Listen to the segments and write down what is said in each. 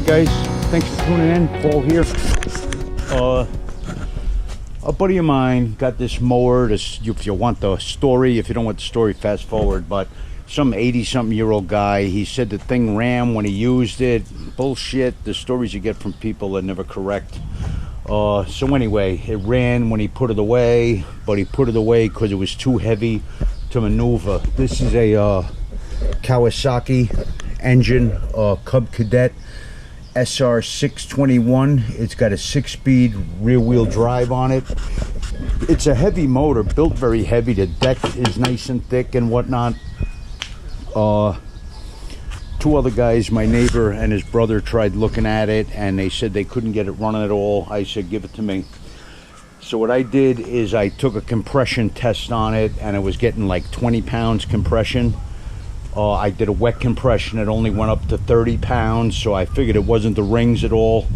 guys, thanks for tuning in. Paul here. A buddy of mine got this mower. If you want the story, if you don't want the story, fast forward. But some 80-something-year-old guy, he said the thing ran when he used it. Bullshit. The stories you get from people are never correct. So anyway, it ran when he put it away, but he put it away because it was too heavy to maneuver. This is a Kawasaki engine, Cub Cadet SR621. It's got a 6-speed rear-wheel drive on it. It's a heavy motor, built very heavy. The deck is nice and thick and whatnot. Two other guys, my neighbor and his brother, tried looking at it and they said they couldn't get it running at all. I said, give it to me. So what I did is I took a compression test on it and it was getting like 20 pounds compression. I did a wet compression. It only went up to 30 pounds, so I figured it wasn't the rings at all.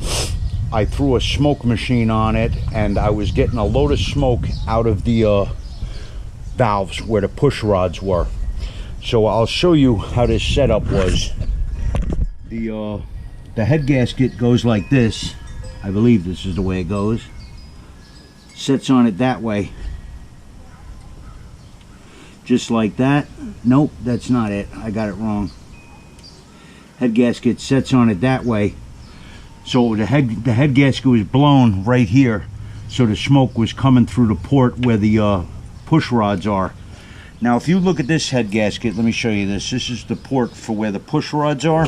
I threw a smoke machine on it and I was getting a load of smoke out of the valves where the push rods were. So I'll show you how this setup was. The head gasket goes like this. I believe this is the way it goes. Sets on it that way. Just like that. Nope, that's not it. I got it wrong. Head gasket sets on it that way. So the head gasket was blown right here. So the smoke was coming through the port where the push rods are. Now if you look at this head gasket, let me show you this. This is the port for where the push rods are.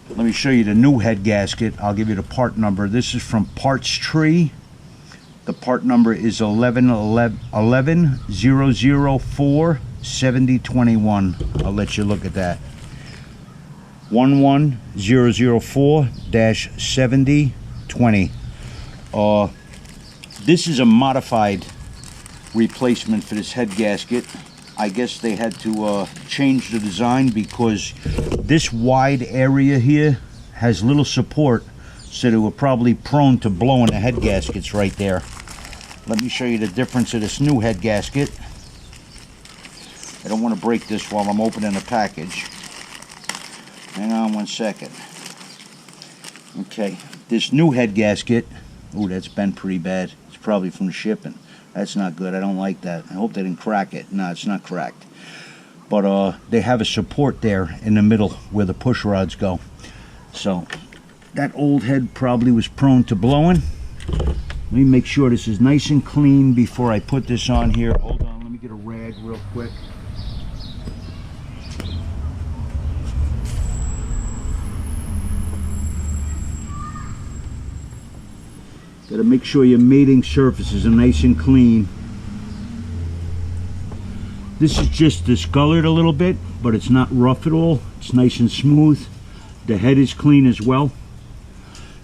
Let me show you the new head gasket. I'll give you the part number. This is from Parts Tree. The part number is 11004 7021. I'll let you look at that. 11004-7020. This is a modified replacement for this head gasket. I guess they had to change the design because this wide area here has little support, so they were probably prone to blowing the head gaskets right there. Let me show you the difference of this new head gasket. I don't want to break this while I'm opening the package. Hang on one second. Okay, this new head gasket, oh, that's bent pretty bad. It's probably from the shipping. That's not good. I don't like that. I hope they didn't crack it. No, it's not cracked. But they have a support there in the middle where the push rods go. So that old head probably was prone to blowing. Let me make sure this is nice and clean before I put this on here. Hold on, let me get a rag real quick. Got to make sure your mating surfaces are nice and clean. This is just discolored a little bit, but it's not rough at all. It's nice and smooth. The head is clean as well.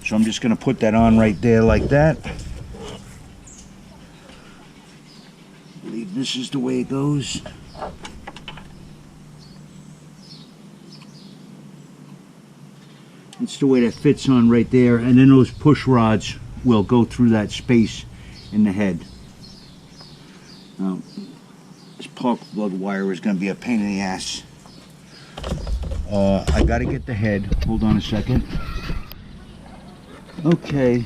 So I'm just going to put that on right there like that. I believe this is the way it goes. It's the way that fits on right there, and then those push rods will go through that space in the head. Now, this spark plug wire is going to be a pain in the ass. I got to get the head. Hold on a second. Okay,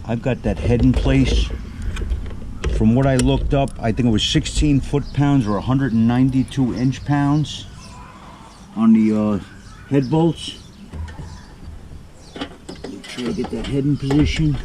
I've got that head in place. From what I looked up, I think it was 16 foot-pounds or 192 inch-pounds on the head bolts. Make sure I get that head in position.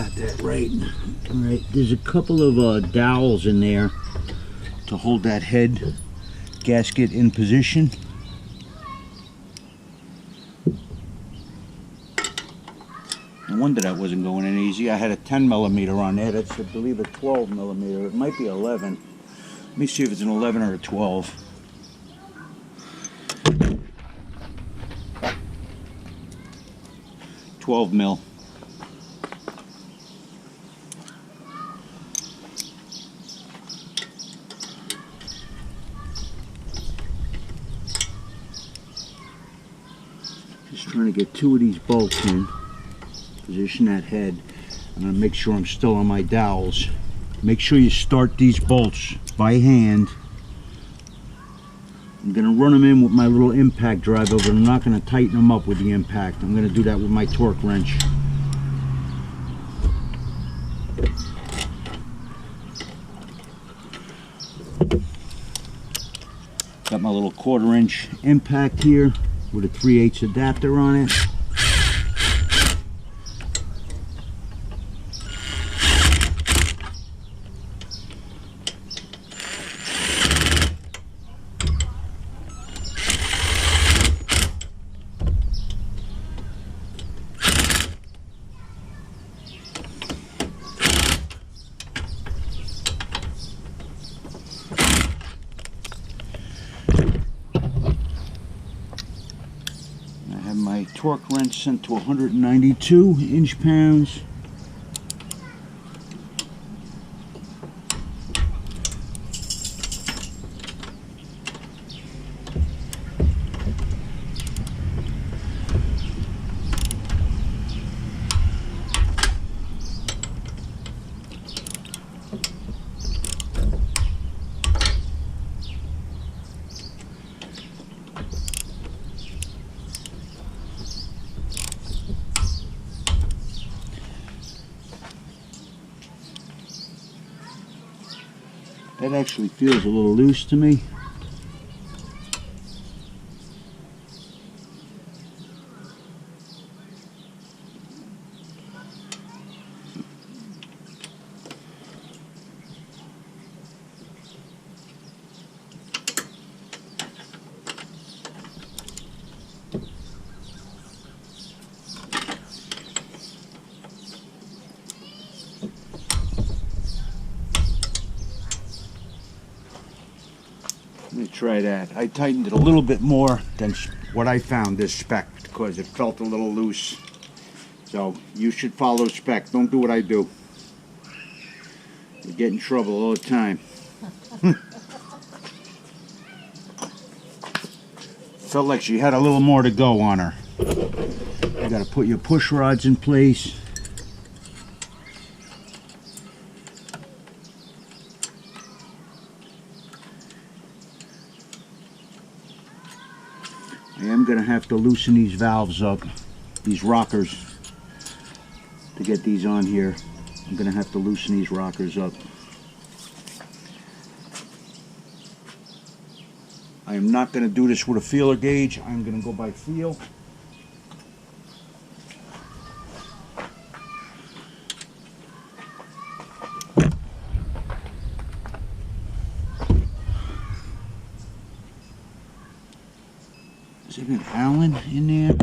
got that right. All right, there's a couple of dowels in there to hold that head gasket in position. No wonder that wasn't going in easy. I had a 10 millimeter on there. That's, I believe, a 12 millimeter. It might be 11. Let me see if it's an 11 or a 12. $12 mil. Just trying to get 2 of these bolts in. Position that head. I'm going to make sure I'm still on my dowels. Make sure you start these bolts by hand. I'm going to run them in with my little impact driver, but I'm not going to tighten them up with the impact. I'm going to do that with my torque wrench. Got my little 1/4 inch impact here with a 3/8 adapter on it. My torque wrench sent to 192 inch-pounds. That actually feels a little loose to me. Let me try that. I tightened it a little bit more than what I found this spec because it felt a little loose. So you should follow spec. Don't do what I do. You get in trouble all the time. Felt like she had a little more to go on her. You got to put your push rods in place. I am going to have to loosen these valves up, these rockers, to get these on here. I'm going to have to loosen these rockers up. I am not going to do this with a feeler gauge. I'm going to go by feel. Is there an Allen in there?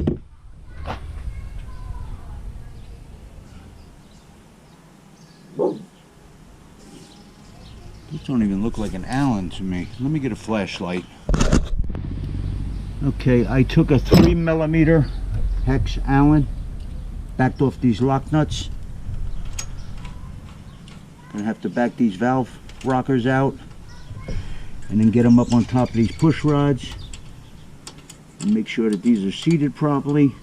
These don't even look like an Allen to me. Let me get a flashlight. Okay, I took a 3mm hex Allen, backed off these lock nuts. Gonna have to back these valve rockers out and then get them up on top of these push rods and make sure that these are seated properly.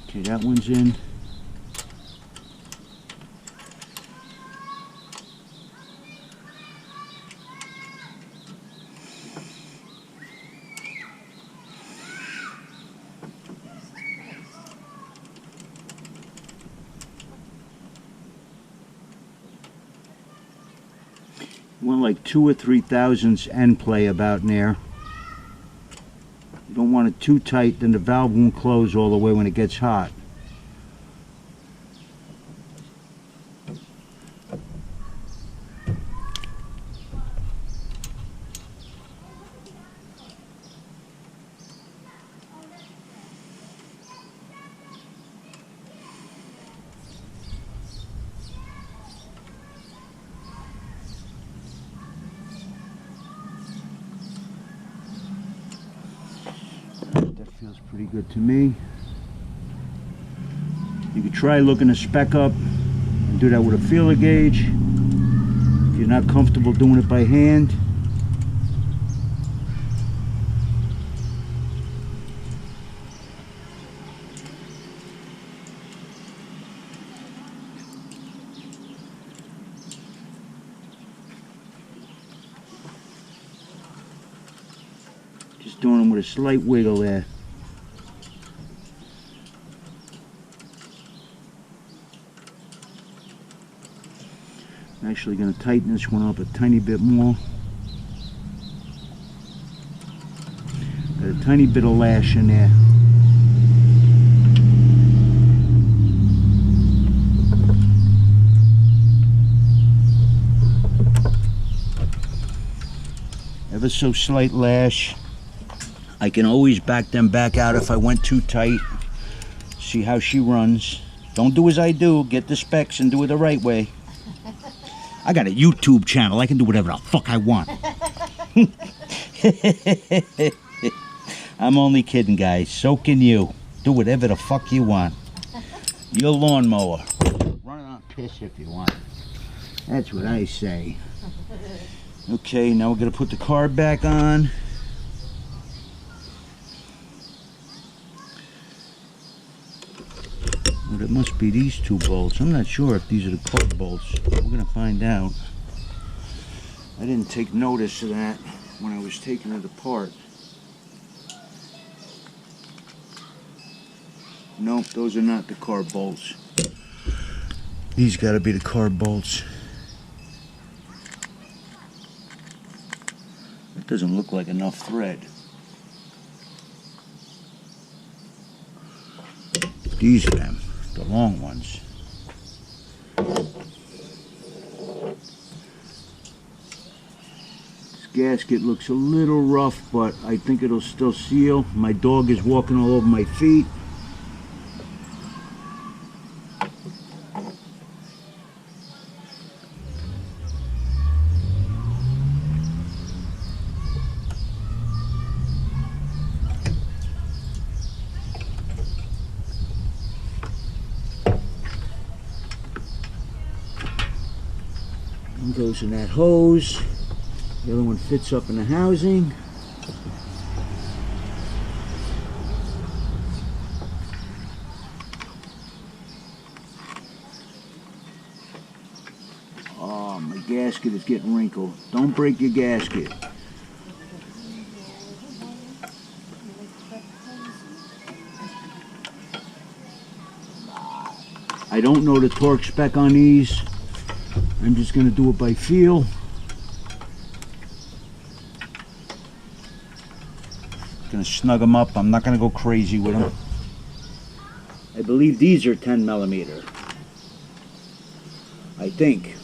Okay, that one's in. want like 2 or 3 thousandths end play about in there. You don't want it too tight, then the valve won't close all the way when it gets hot. Feels pretty good to me. You could try looking a spec up and do that with a feeler gauge. If you're not comfortable doing it by hand. Just doing them with a slight wiggle there. I'm actually going to tighten this one up a tiny bit more. Got a tiny bit of lash in there. Ever so slight lash. I can always back them back out if I went too tight. See how she runs. Don't do as I do. Get the specs and do it the right way. I got a YouTube channel. I can do whatever the fuck I want. I'm only kidding, guys. So can you. Do whatever the fuck you want. Your lawnmower. Run it on piss if you want. That's what I say. Okay, now we're going to put the carb back on. Well, it must be these 2 bolts. I'm not sure if these are the carb bolts. We're going to find out. I didn't take notice of that when I was taking it apart. Nope, those are not the carb bolts. These got to be the carb bolts. That doesn't look like enough thread. These are them, the long ones. This gasket looks a little rough, but I think it'll still seal. My dog is walking all over my feet. One goes in that hose. The other one fits up in the housing. Oh, my gasket is getting wrinkled. Don't break your gasket. I don't know the torque spec on these. I'm just going to do it by feel. Going to snug them up. I'm not going to go crazy with them. I believe these are 10 millimeter. I think.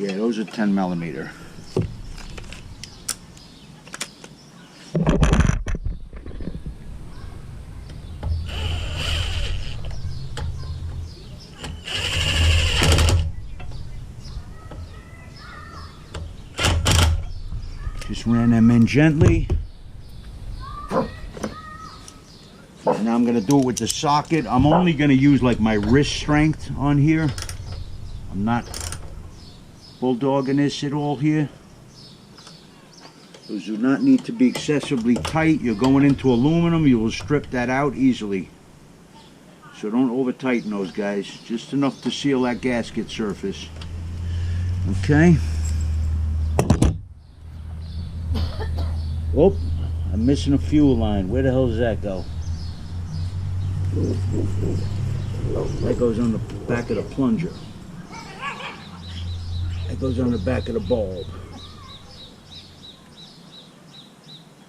Yeah, those are 10 millimeter. Just ran them in gently. Now I'm going to do it with the socket. I'm only going to use like my wrist strength on here. I'm not bulldogging this at all here. Those do not need to be excessively tight. You're going into aluminum, you will strip that out easily. So don't over tighten those, guys. Just enough to seal that gasket surface. Okay. Oh, I'm missing a fuel line. Where the hell does that go? That goes on the back of the plunger. That goes on the back of the bulb.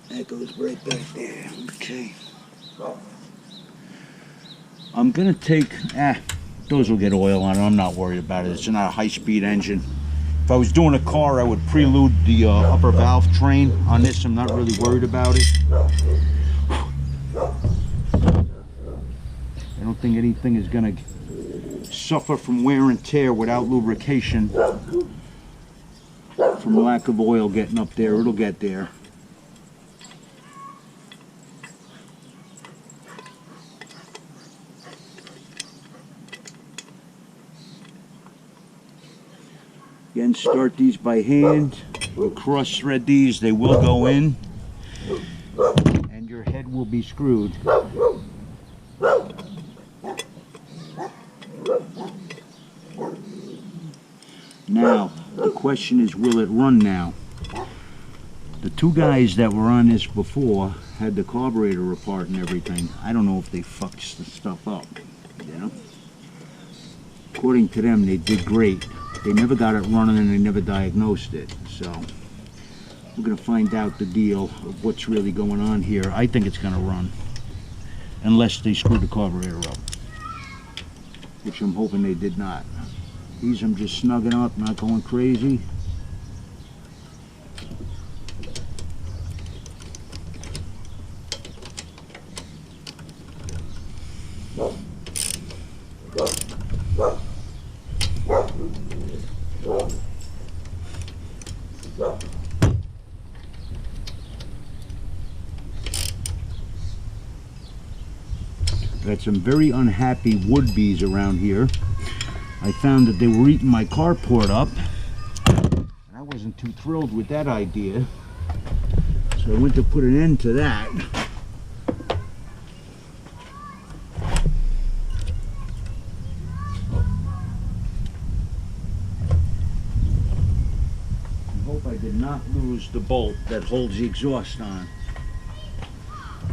That goes right back there. Okay. I'm gonna take, those will get oil on it. I'm not worried about it. It's not a high-speed engine. If I was doing a car, I would prelude the upper valve train. On this, I'm not really worried about it. I don't think anything is gonna suffer from wear and tear without lubrication from lack of oil getting up there. It'll get there. Again, start these by hand. We'll cross thread these. They will go in, and your head will be screwed. Now, the question is, will it run now? The two guys that were on this before had the carburetor apart and everything. I don't know if they fucked the stuff up, you know? According to them, they did great. They never got it running and they never diagnosed it. So, we're going to find out the deal of what's really going on here. I think it's going to run, unless they screwed the carburetor up, which I'm hoping they did not. These I'm just snugging up, not going crazy. Got some very unhappy would-be's around here. I found that they were eating my carport up, and I wasn't too thrilled with that idea, so I went to put an end to that. I hope I did not lose the bolt that holds the exhaust on.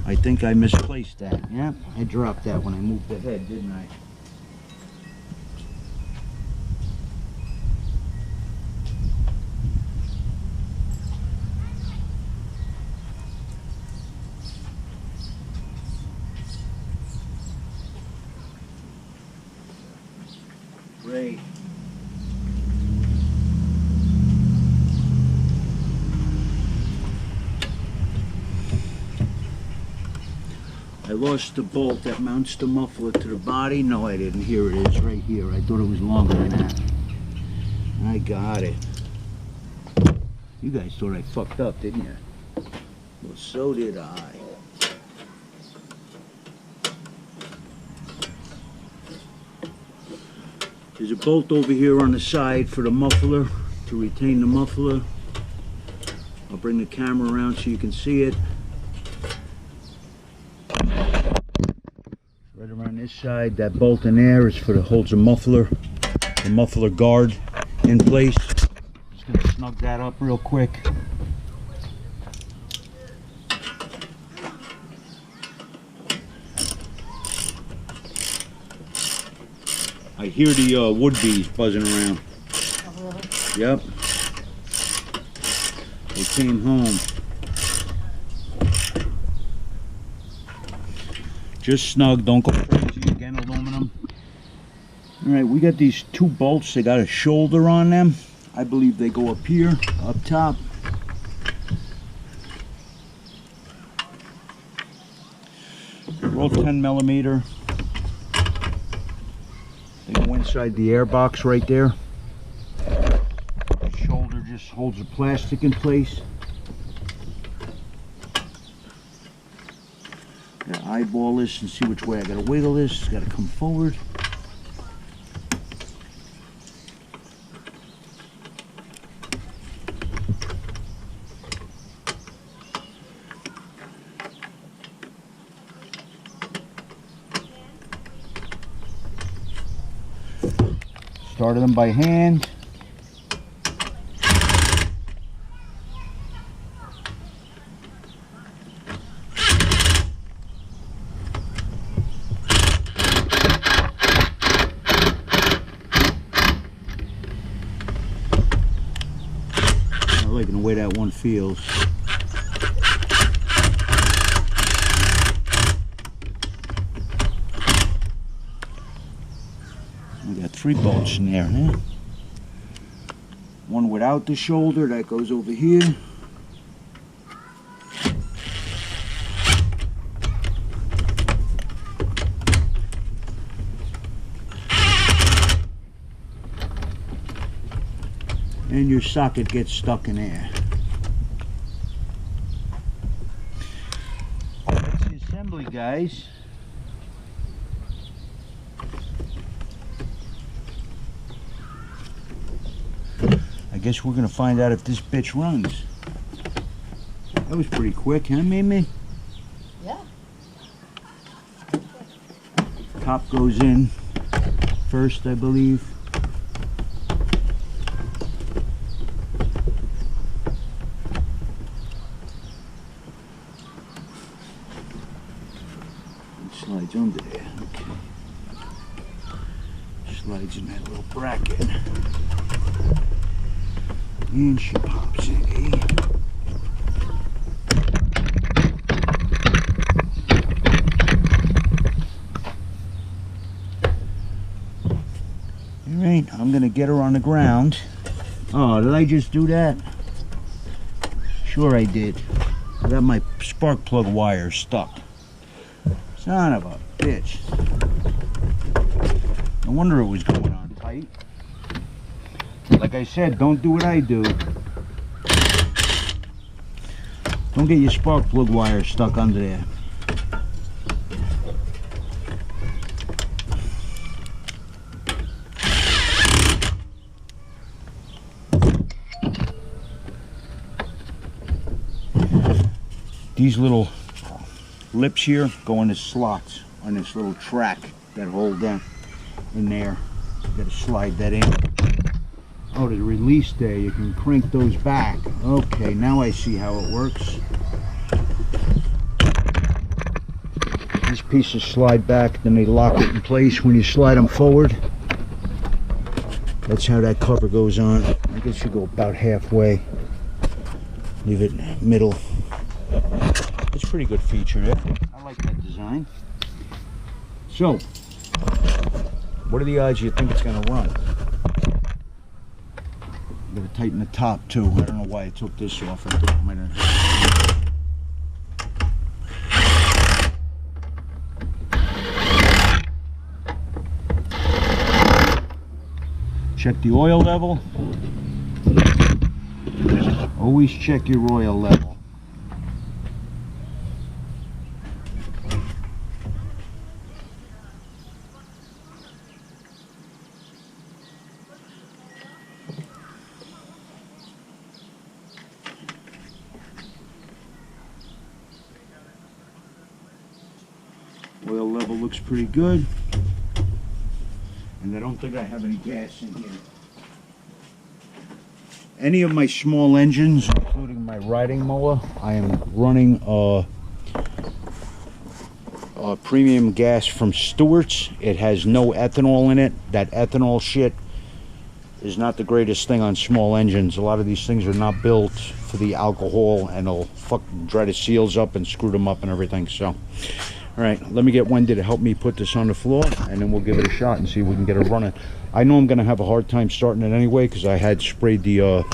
I think I misplaced that. Yeah, I dropped that when I moved the head, didn't I? Great. I lost the bolt that mounts the muffler to the body. No, I didn't. Here it is, right here. I thought it was longer than that. I got it. You guys thought I fucked up, didn't you? Well, so did I. There's a bolt over here on the side for the muffler, to retain the muffler. I'll bring the camera around so you can see it. Right around this side, that bolt in there is for the holds the muffler guard in place. Just gonna snug that up real quick. I hear the would-be's buzzing around. Yep. They came home. Just snug, don't go crazy. Again, aluminum. Alright, we got these two bolts. They got a shoulder on them. I believe they go up here, up top. They're all 10mm. They go inside the air box right there. The shoulder just holds the plastic in place. Gotta eyeball this and see which way I gotta wiggle this. It's gotta come forward. Started them by hand. way that one feels. We got 3 bolts in there, huh? One without the shoulder, that goes over here. And your socket gets stuck in there. That's the assembly, guys. I guess we're gonna find out if this bitch runs. That was pretty quick, huh, Mimi? Yeah. Top goes in first, I believe. Slides under there, okay. Slides in that little bracket. And she pops in, eh? Alright, I'm gonna get her on the ground. Oh, did I just do that? Sure I did. I got my spark plug wire stuck. Son of a bitch. No wonder it was going on tight. Like I said, don't do what I do. Don't get your spark plug wire stuck under there. These little lips here go into slots on this little track that hold down in there. You gotta slide that in. Oh, the release there, you can crank those back. Okay, now I see how it works. These pieces slide back, then they lock it in place when you slide them forward. That's how that cover goes on. I guess you go about halfway. Leave it in the middle. It's a pretty good feature, yeah? I like that design. So, what are the odds you think it's going to run? I'm going to tighten the top too. I don't know why I took this off. I thought it might have... Check the oil level. Always check your oil level. Oil level looks pretty good, and I don't think I have any gas in here. Any of my small engines, including my riding mower, I am running a premium gas from Stewart's. It has no ethanol in it. That ethanol shit is not the greatest thing on small engines. A lot of these things are not built for the alcohol, and they'll fucking dry the seals up and screw them up and everything. So all right, let me get Wendy to help me put this on the floor, and then we'll give it a shot and see if we can get it running. I know I'm going to have a hard time starting it anyway, because I had sprayed the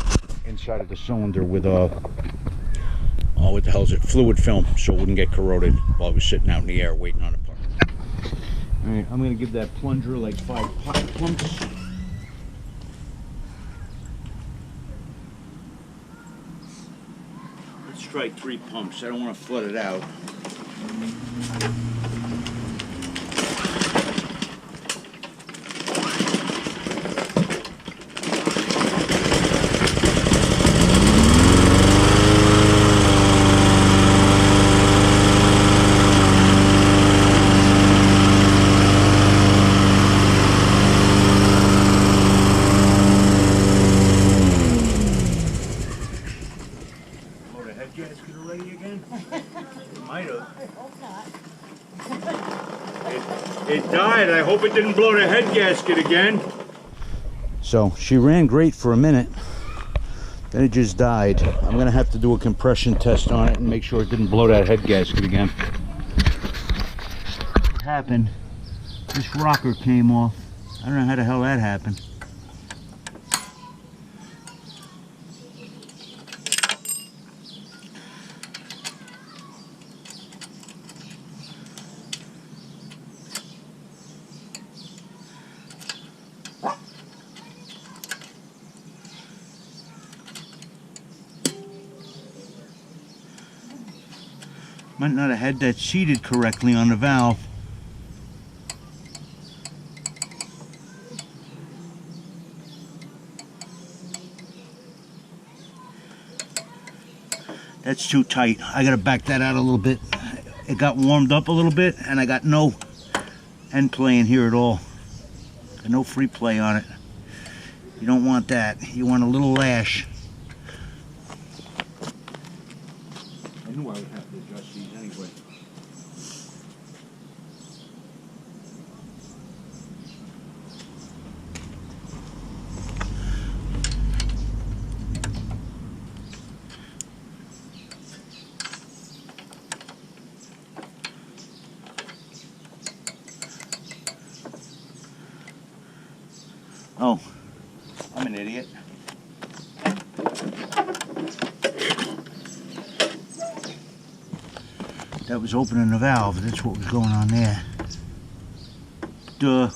inside of the cylinder with what the hell is it, fluid film, so it wouldn't get corroded while I was sitting out in the air waiting on it. All right, I'm going to give that plunger like 5 pumps. Let's try 3 pumps. I don't want to flood it out. Blow the head gasket already again? Might have. I hope not. It died. I hope it didn't blow the head gasket again. So she ran great for a minute. Then it just died. I'm gonna have to do a compression test on it and make sure it didn't blow that head gasket again. What happened? This rocker came off. I don't know how the hell that happened. Might not have had that seated correctly on the valve. That's too tight. I gotta back that out a little bit. It got warmed up a little bit and I got no end play in here at all. Got no free play on it. You don't want that. You want a little lash. I knew I would have to adjust these anyway. Oh, I'm an idiot. That was opening the valve. That's what was going on there. Duh.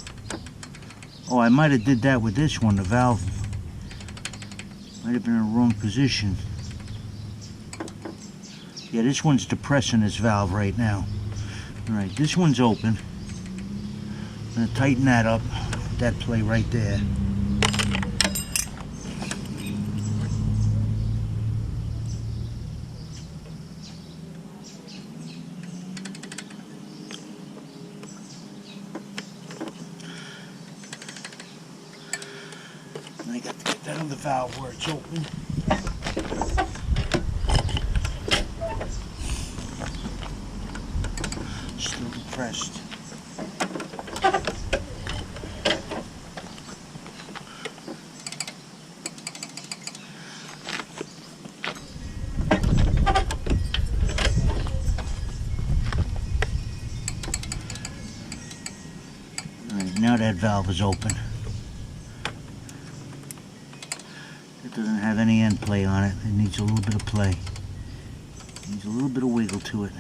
Oh, I might have did that with this one. The valve might have been in the wrong position. Yeah, this one's depressing this valve right now. All right, this one's open. I'm gonna tighten that up. That play right there. And I got to get that other valve where it's open. Still depressed. Now that valve is open. It doesn't have any end play on it. It needs a little bit of play. It needs a little bit of wiggle to it.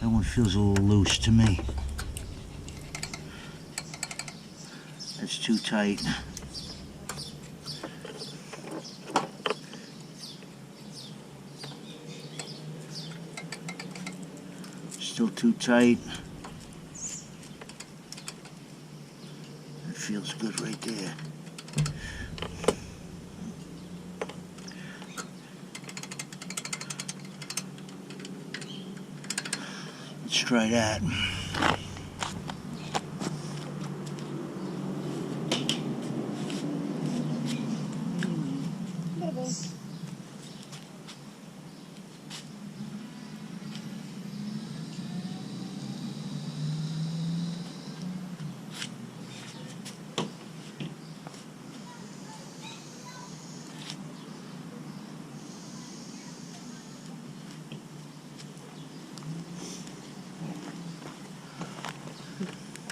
That one feels a little loose to me. That's too tight. Still too tight. It feels good right there. Let's try that.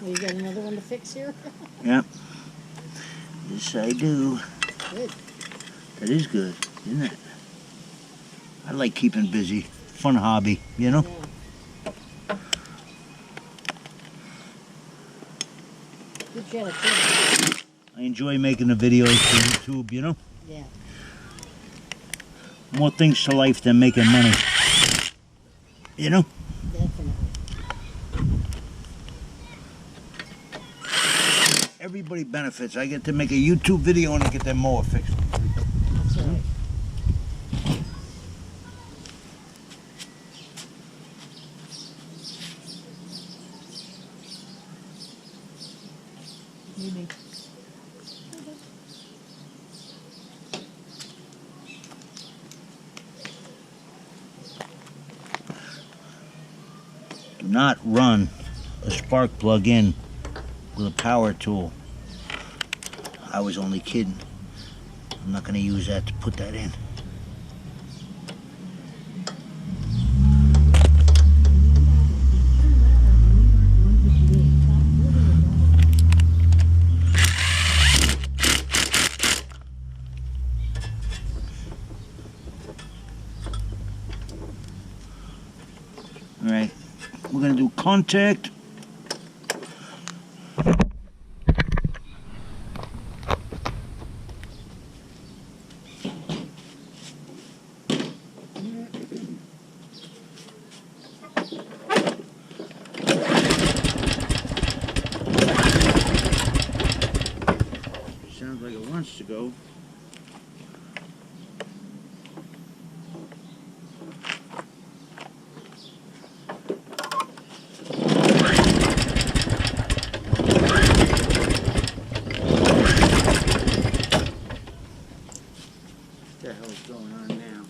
You got another one to fix here? Yep. Yes, I do. Good. That is good, isn't it? I like keeping busy. Fun hobby, you know? Yeah. Good job, too. I enjoy making the videos for YouTube, you know? Yeah. More things to life than making money. You know? Definitely. Everybody benefits. I get to make a YouTube video and I get that mower fixed. That's right. Maybe. Do not run a spark plug in with a power tool. I was only kidding. I'm not going to use that to put that in. All right, we're going to do contact. Sounds like it wants to go. What the hell is going on now?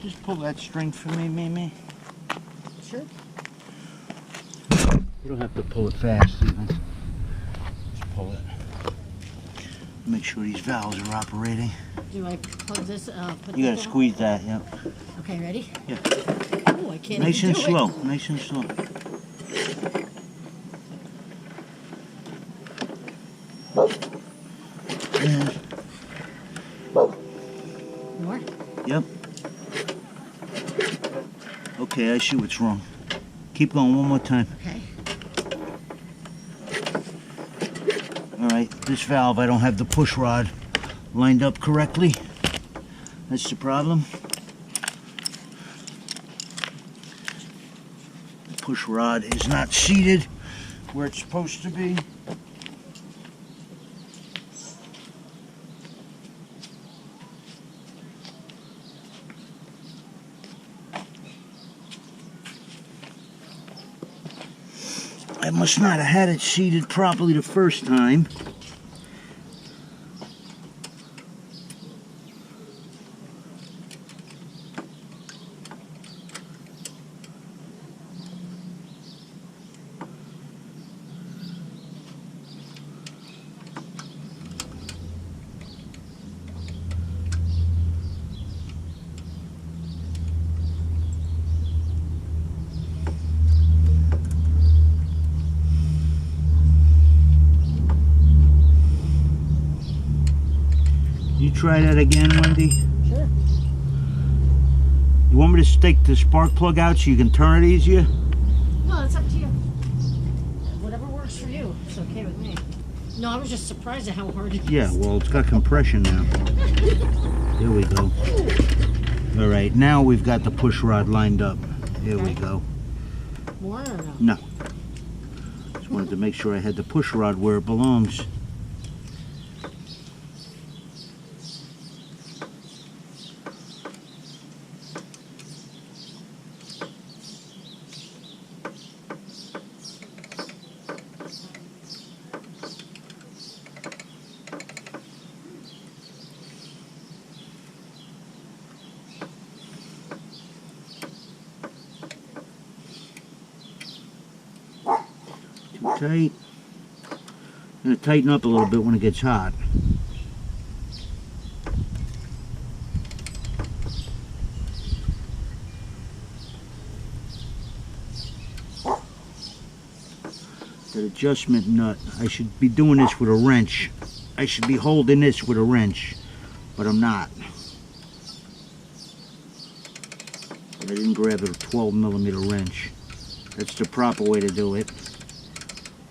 Just pull that string for me, Mimi. Sure. You don't have to pull it fast, even. Just pull it. Make sure these valves are operating. Do I plug this? Put You this gotta on? squeeze that, yeah. Okay, ready? Yeah. Oh, I can't Nice even and do slow, it. nice and slow. And, More? yep. Okay, I see what's wrong. Keep going one more time. Okay. All right, this valve, I don't have the push rod lined up correctly. That's the problem. The push rod is not seated where it's supposed to be. I must not have had it seated properly the first time. You try that again, Wendy? Sure. You want me to take the spark plug out so you can turn it easier? No, it's up to you. Whatever works for you. It's okay with me. No, I was just surprised at how hard it is. Yeah, well, it's got compression now. There we go. All right, now we've got the push rod lined up. There we Okay. go. More or no? No. Just wanted to make sure I had the push rod where it belongs. Too tight. I'm going to tighten up a little bit when it gets hot. That adjustment nut, I should be doing this with a wrench. I should be holding this with a wrench, but I'm not. I didn't grab a 12mm wrench. That's the proper way to do it.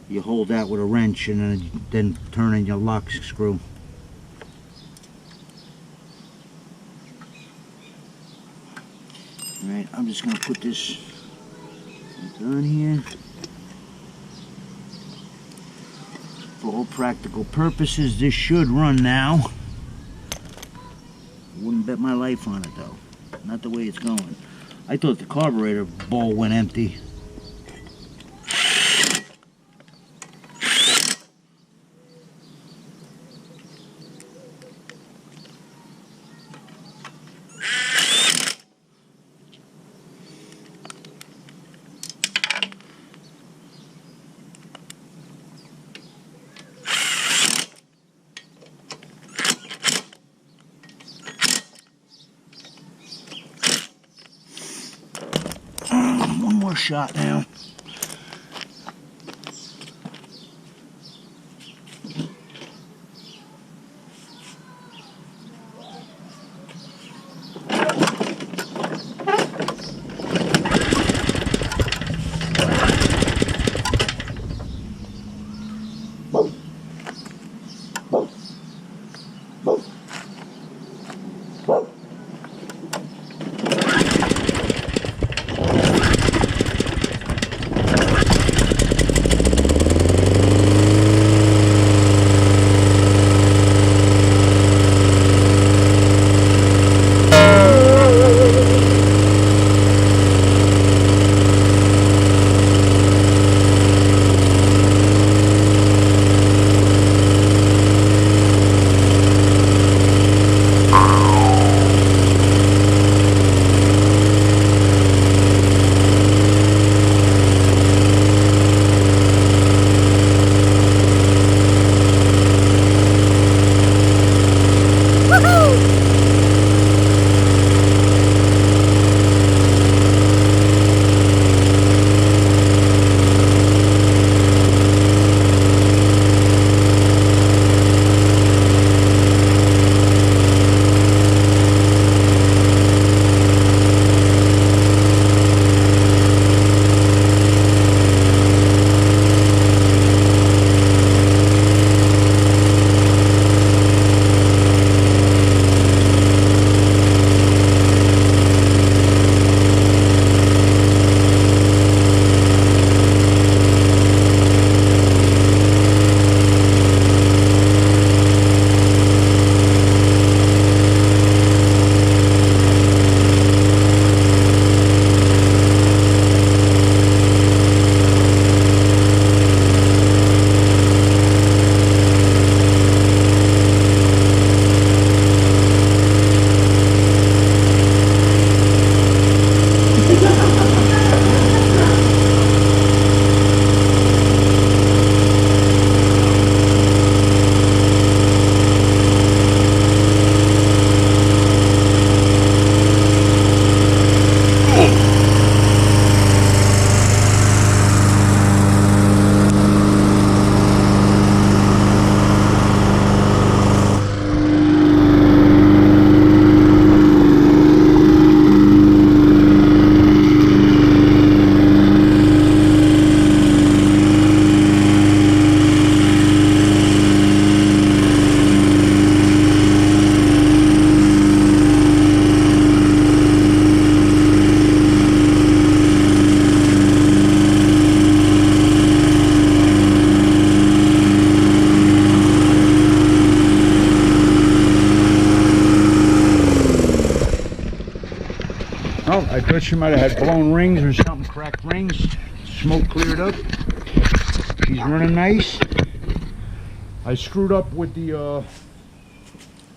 You hold that with a wrench and then turn in your lock screw. Alright, I'm just going to put this on here. For all practical purposes, this should run now. Wouldn't bet my life on it though. Not the way it's going. I thought the carburetor bowl went empty. One more shot now. Oh, I thought she might have had blown rings or something, cracked rings. Smoke cleared up. She's running nice. I screwed up with the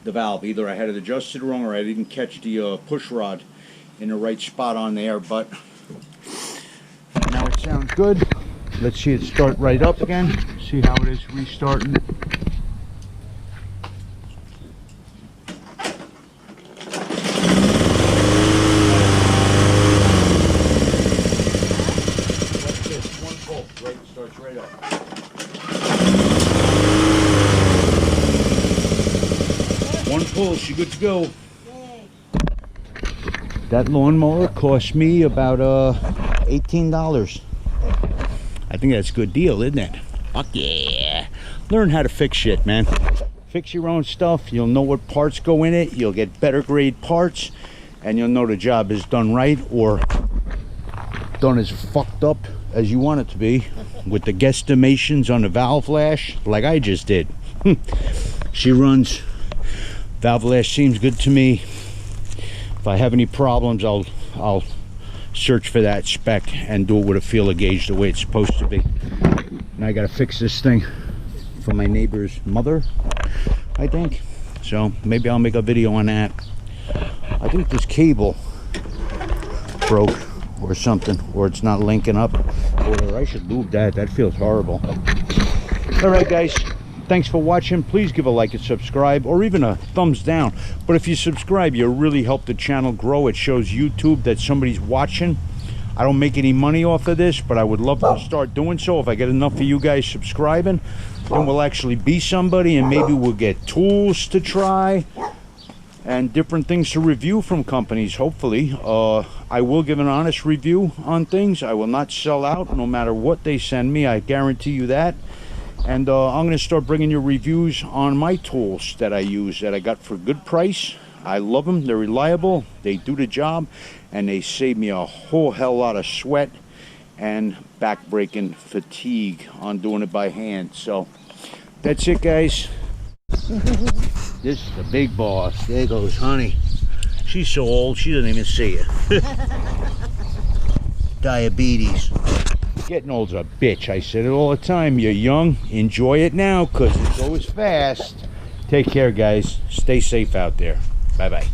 valve. Either I had it adjusted wrong or I didn't catch the push rod in the right spot on there, but now it sounds good. Let's see it start right up again. See how it is restarting. One pull, she good to go. Yay. That lawnmower cost me about $18. I think that's a good deal, isn't it? Fuck yeah. Learn how to fix shit, man. Fix your own stuff. You'll know what parts go in it. You'll get better grade parts. And you'll know the job is done right or done as fucked up as you want it to be. With the guesstimations on the valve lash, like I just did. She runs. Valve lash seems good to me. If I have any problems, I'll search for that spec and do it with a feeler gauge the way it's supposed to be. Now I gotta fix this thing for my neighbor's mother, I think. So maybe I'll make a video on that. I think this cable broke or something, or it's not linking up, or I should lube that. That feels horrible. All right, guys. Thanks for watching. Please give a like and subscribe, or even a thumbs down. But if you subscribe, you really help the channel grow. It shows YouTube that somebody's watching. I don't make any money off of this, but I would love to start doing so. If I get enough of you guys subscribing, then we'll actually be somebody, and maybe we'll get tools to try and different things to review from companies, hopefully. I will give an honest review on things. I will not sell out no matter what they send me. I guarantee you that. And I'm going to start bringing you reviews on my tools that I use, that I got for a good price. I love them. They're reliable. They do the job. And they save me a whole hell lot of sweat and back-breaking fatigue on doing it by hand. So that's it, guys. This is the big boss. There goes honey. She's so old she doesn't even see it. Diabetes. Getting old's a bitch. I said it all the time. You're young. Enjoy it now because it goes fast. Take care, guys. Stay safe out there. Bye-bye.